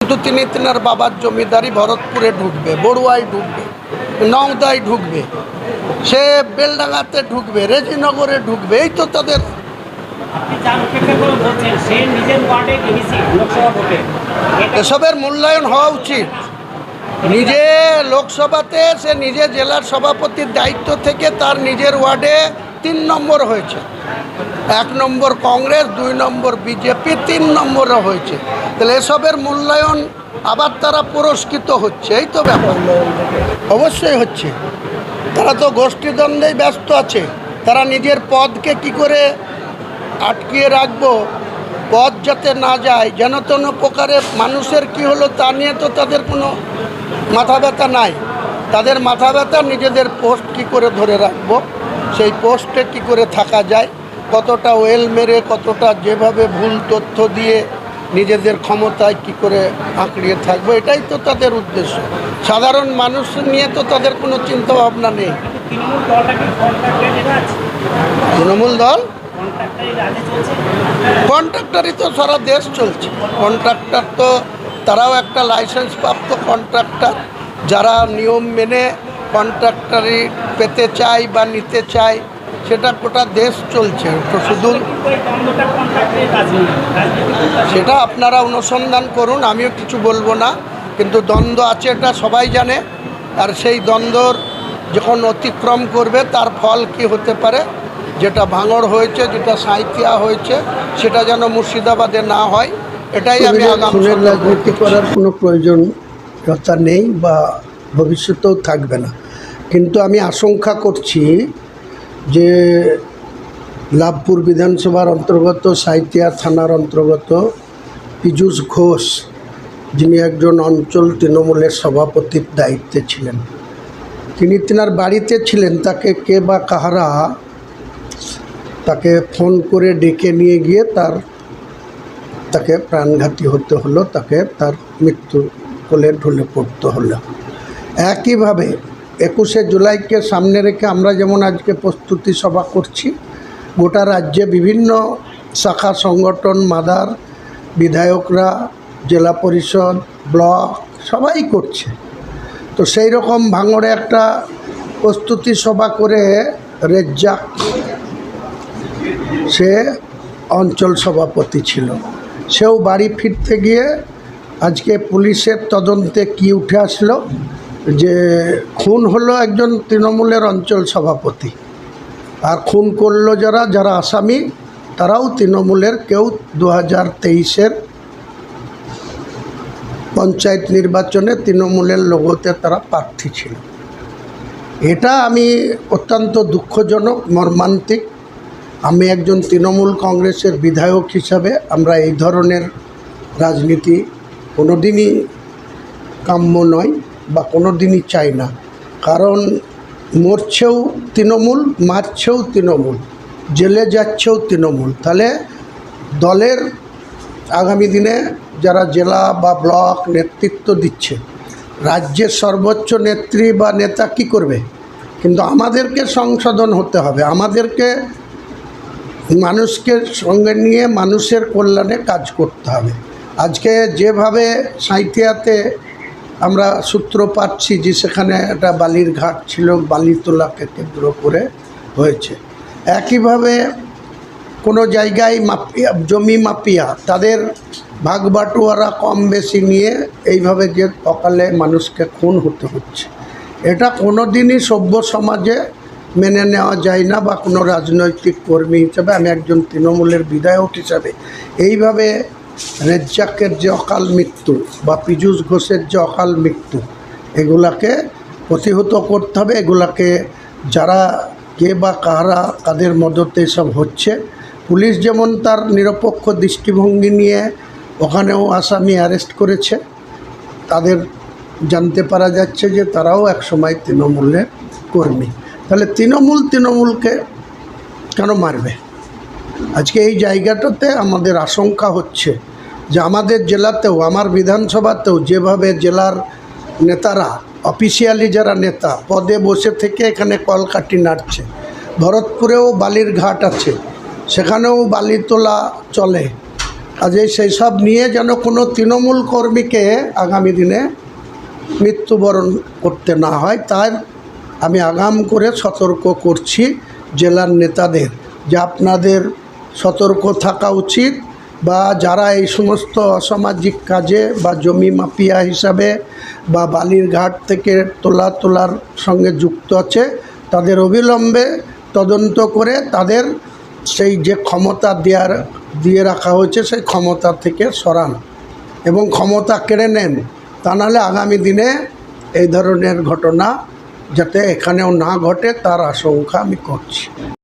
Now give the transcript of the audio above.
শুধু তিনি তেনার বাবার জমিদারি ভরতপুরে ঢুকবে, বড়ুয়ায় ঢুকবে, নওদায় ঢুকবে, সে বেলডাঙ্গাতে ঢুকবে, রেজিনগরে ঢুকবে, এই তো তাদের। এসবের মূল্যায়ন হওয়া উচিত। নিজে লোকসভাতে সে নিজে জেলার সভাপতির দায়িত্ব থেকে তার নিজের ওয়ার্ডে 3 নম্বর হয়েছে। 1 নম্বর কংগ্রেস, 2 নম্বর বিজেপি, 3 নম্বরে হয়েছে। তাহলে এসবের মূল্যায়ন আবার তারা পুরস্কৃত হচ্ছে, এই তো ব্যাপার। অবশ্যই হচ্ছে। তারা তো গোষ্ঠীদ্বন্দ্বেই ব্যস্ত আছে। তারা নিজের পদকে কি করে আটকিয়ে রাখবো, পদ যাতে না যায়, যেন তেন প্রকারে মানুষের কি হলো তা নিয়ে তো তাদের কোনো মাথা ব্যথা নাই। তাদের মাথা ব্যথা নিজেদের পোস্ট কি করে ধরে রাখবো, সেই পোস্টে কি করে থাকা যায়, কতটা ওয়েল মেরে, কতটা যেভাবে ভুল তথ্য দিয়ে নিজেদের ক্ষমতায় কি করে আঁকড়িয়ে থাকবো, এটাই তো তাদের উদ্দেশ্য। সাধারণ মানুষ নিয়ে তো তাদের কোনো চিন্তা ভাবনা নেই। তৃণমূল দল কন্ট্রাক্টরই তো সারা দেশ চলছে। কন্ট্রাক্টর তো তারাও একটা লাইসেন্স প্রাপ্ত কন্ট্রাক্টর, যারা নিয়ম মেনে কন্ট্রাক্টরি পেতে চায় বা নিতে চায়, সেটা গোটা দেশ চলছে। তো শুধু সেটা আপনারা অনুসন্ধান করুন, আমিও কিছু বলবো না। কিন্তু দ্বন্দ্ব আছে এটা সবাই জানে। আর সেই দ্বন্দ্বর যখন অতিক্রম করবে তার ফল কি হতে পারে, যেটা ভাঙড় হয়েছে, যেটা সাঁইথিয়া হয়েছে, সেটা যেন মুর্শিদাবাদে না হয়, এটাই আমি আগামী রাজনীতি করার কোনো প্রয়োজনীয়তা নেই বা ভবিষ্যতেও থাকবে না। কিন্তু আমি আশঙ্কা করছি যে লাভপুর বিধানসভার অন্তর্গত সাঁইথিয়া থানার অন্তর্গত পীযূষ ঘোষ, যিনি একজন অঞ্চল তৃণমূলের সভাপতির দায়িত্বে ছিলেন, তিনি তেনার বাড়িতে ছিলেন। তাকে কে বা কাহারা তাকে ফোন করে ডেকে নিয়ে গিয়ে তাকে প্রাণঘাতী হতে হলো, তাকে তার মৃত্যু কোলে ঢলে পড়তে হলো। একইভাবে 21শে জুলাইকে সামনে রেখে আমরা যেমন আজকে প্রস্তুতি সভা করছি, গোটা রাজ্যে বিভিন্ন শাখা সংগঠন, মাদার, বিধায়করা, জেলা পরিষদ, ব্লক সবাই করছে। তো সেই রকম ভাঙড়ে একটা প্রস্তুতি সভা করে রেজ্জাক, সে অঞ্চল সভাপতি ছিল, সেও বাড়ি ফিরতে গিয়ে আজকে পুলিশের তদন্তে কি উঠে আসলো যে খুন হলো একজন তৃণমূলের অঞ্চল সভাপতি। আর খুন করলো যারা আসামি, তারাও তৃণমূলের কেউ 2023-এর পঞ্চায়েত নির্বাচনে তৃণমূলের লোগোতে তারা প্রার্থী ছিল। এটা আমি অত্যন্ত দুঃখজনক, মর্মান্তিক। আমি একজন তৃণমূল কংগ্রেসের বিধায়ক হিসাবে আমরা এই ধরনের রাজনীতি কোনোদিনই কাম্য নয় বা কোনোদিনই চাই না। কারণ মরছেও তৃণমূল, মারছেও তৃণমূল, জেলে যাচ্ছেও তৃণমূল। তাহলে দলের আগামী দিনে যারা জেলা বা ব্লক নেতৃত্ব দিচ্ছে, রাজ্যের সর্বোচ্চ নেত্রী বা নেতা কী করবে? কিন্তু আমাদেরকে সংশোধন হতে হবে, আমাদেরকে মানুষকে সঙ্গে নিয়ে মানুষের কল্যাণে কাজ করতে হবে। আজকে যেভাবে সাঁইথিয়াতে আমরা সূত্র পাচ্ছি যে সেখানে একটা বালির ঘাট ছিল, বালি তোলাকে কেন্দ্র করে হয়েছে। একইভাবে কোনো জায়গায় মাফিয়া, জমি মাফিয়া, তাদের ভাগবাটোয়ারা কম বেশি নিয়ে এইভাবে যে অকালে মানুষকে খুন হতে হচ্ছে, এটা কোনো দিনই সভ্য সমাজে মেনে নেওয়া যায় না। বা কোনো রাজনৈতিক কর্মী হিসাবে, আমি একজন তৃণমূলের বিধায়ক হিসাবে, এইভাবে রেজ্জাকের যে অকাল মৃত্যু বা পীযূষ ঘোষের যে অকাল মৃত্যু, এগুলাকে প্রতিহত করতে হবে। এগুলাকে যারা কে বা কারা কাদের মদতে সব হচ্ছে, পুলিশ যেমন তার নিরপেক্ষ দৃষ্টিভঙ্গি নিয়ে ওখানেও আসামি অ্যারেস্ট করেছে, তাদের জানতে পারা যাচ্ছে যে তারাও একসময় তৃণমূলের কর্মী। তাহলে তৃণমূলকে কেন মারবে? আজকে এই জায়গাটাতে আমাদের আশঙ্কা হচ্ছে যে আমাদের জেলাতেও, আমার বিধানসভাতেও যেভাবে জেলার নেতারা, অফিসিয়ালি যারা নেতা, পদে বসে থেকে এখানে কলকাঠি নাড়ছে, ভরতপুরেও বালির ঘাট আছে, সেখানেও বালি তোলা চলে, কাজে সেই সব নিয়ে যেন কোনো তৃণমূল কর্মীকে আগামী দিনে মৃত্যুবরণ করতে না হয়, তাই আমি আগাম করে সতর্ক করছি জেলার নেতাদের যে আপনাদের সতর্ক থাকা উচিত, বা যারা এই সমস্ত অসামাজিক কাজে বা জমি মাফিয়া হিসাবে বা বালির ঘাট থেকে তোলার সঙ্গে যুক্ত আছে তাদের অবিলম্বে তদন্ত করে তাদের সেই যে ক্ষমতা দিয়ে রাখা হয়েছে সেই ক্ষমতা থেকে সরান এবং ক্ষমতা কেড়ে নেন। তা নাহলে আগামী দিনে এই ধরনের ঘটনা যাতে এখানেও না ঘটে তার আশঙ্কা আমি করছি।